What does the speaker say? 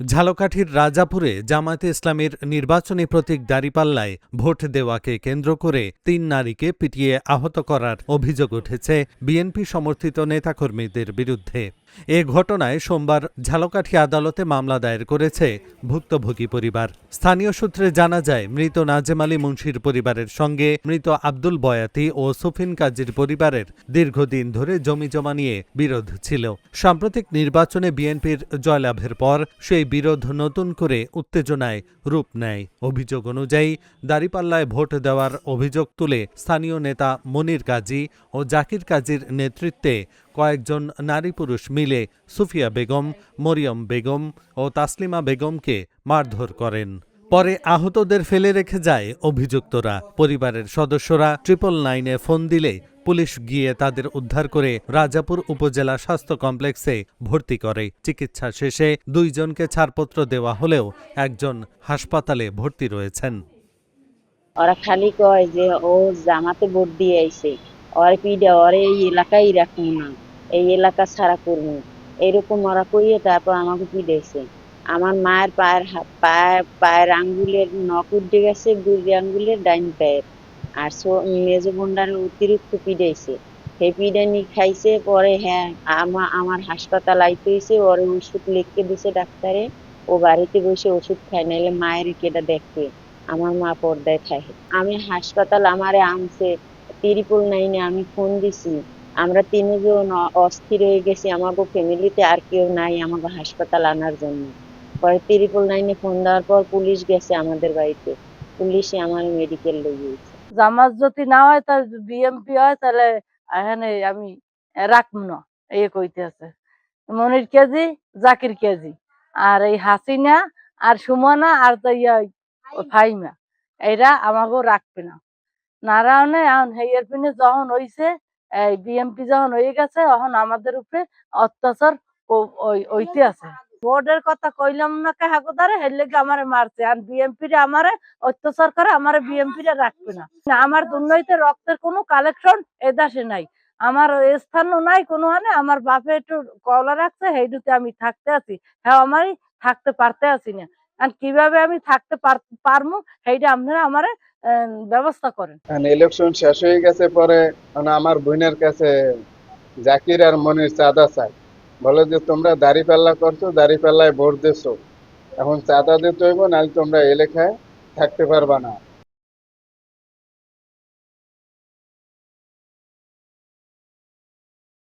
ঝালকাঠির রাজাপুরে জামায়াতে ইসলামীর নির্বাচনী প্রতীক দাঁড়িপাল্লায় ভোট দেওয়াকে কেন্দ্র করে ৩ নারীকে পিটিয়ে আহত করার অভিযোগ উঠেছে বিএনপি সমর্থিত নেতাকর্মীদের বিরুদ্ধে। এ ঘটনায় সোমবার ঝালকাঠি আদালতে মামলা দায়ের করেছে ভুক্তভোগী পরিবার। স্থানীয় সূত্রে জানা যায়, মৃত নাজেম আলী মুন্সির পরিবারের সঙ্গে মৃত আব্দুল বয়াতি ও সুফিন কাজীর পরিবারের দীর্ঘদিন ধরে জমিজমা নিয়ে বিরোধ ছিল। সাম্প্রতিক নির্বাচনে বিএনপির জয়লাভের পর সেই বিরোধ নতুন করে উত্তেজনায় রূপ নেয়। অভিযোগ অনুযায়ী দাঁড়িপাল্লায় ভোট দেওয়ার অভিযোগ তুলে স্থানীয় নেতা মনির কাজী ও জাকির কাজীর নেতৃত্বে কয়েকজন নারী পুরুষ মিলে সুফিয়া বেগম, মরিয়ম বেগম ও তাসলিমা বেগমকে মারধর করেন। পরে আহতদের ফেলে রেখে যায় অভিযুক্তরা। পরিবারের সদস্যরা 999-এ ফোন দিলে পুলিশ গিয়ে তাদের উদ্ধার করে রাজাপুর উপজেলা স্বাস্থ্য কমপ্লেক্সে ভর্তি করে। চিকিৎসা শেষে 2 জনকে ছাড়পত্র দেওয়া হলেও একজন হাসপাতালে ভর্তি রয়েছেন। ওরা খালি কয় যে ও জামাতে ভোট দিয়ে আইছে, ওর পিডা ওরে এই এলাকায় রাখবো না, এই এলাকা ছাড়া করবো, এরকম ওরা কইয়ে তারপর আমাকে পিডাইছে। আমার মায়ের পায়ের আঙ্গুলের নখ উঠে গেছে, 2 আঙ্গুলের ডাইন পায়ের। আর মেজো বোনটার অতিরিক্ত পিডাইছে। সেই পিডানি খাইছে। পরে আমার হাসপাতাল আইতে হয়েছে, ওর ওষুধ লিখে দিছে ডাক্তারে। ও বাড়িতে বসে ওষুধ খায়, নাহলে মায়ের কেটা দেখবে। আমার মা পর্দায় থাকে। আমি হাসপাতাল আমারে আনছে 999-এ আমি ফোন দিছি। আমরা 3 জন অস্থির হয়ে গেছি, আমাকে ফ্যামিলিতে আর কেউ নাই আমাকে হাসপাতাল আনার জন্য। পরে 999-এ ফোন দেওয়ার পর পুলিশ গেছে আমাদের বাড়িতে। পুলিশে আমার মেডিকেল লেগেছে। জামাত যদি না হয়, তার বিএমপি হয়, তাহলে এখানে আমি রাখবো না, এই কইতে আছে মনির কেজি, জাকির কেজি, আর এই হাসিনা আর সুমনা আর তো ফাইমা, এরা আমাকেও রাখবে না। নারায়ণে এখন হেয়ের পিনে যখন হইছে, এই বিএমপি যখন হয়ে গেছে, তখন আমাদের উপরে অত্যাচার হইতে আছে। ভোটের কথা কইলাম না কে হাকুদারে, হের লেগে আমারে মারছে। আর বিএমপি রে আমারে অত্যাচার করে, আমারে বিএমপি রে রাখবে না। আমার দুর্নীতি রক্তের কোনো কালেকশন এ দেশে নাই, আমার স্থানও নাই কোনো হানে। আমার বাপে একটু কলা রাখছে, সেইটুতে আমি থাকতে আছি। হ্যাঁ, আমারই থাকতে পারতে আছি না। আর কিভাবে আমি থাকতে পারবো, সেইটা আপনারা আমারে ব্যবস্থা করেন। ইলেকশন শেষ হয়ে গেছে, পরে আমার বোনের কাছে জাকির আর মনির চাঁদা চাই, বলে যে তোমরা দাঁড়িপাল্লা করছো, দাঁড়িপাল্লায় ভোট দিছো, এখন চাঁদা দিতে হইব, নাহলে তোমরা এলাকায় থাকতে পারবা না।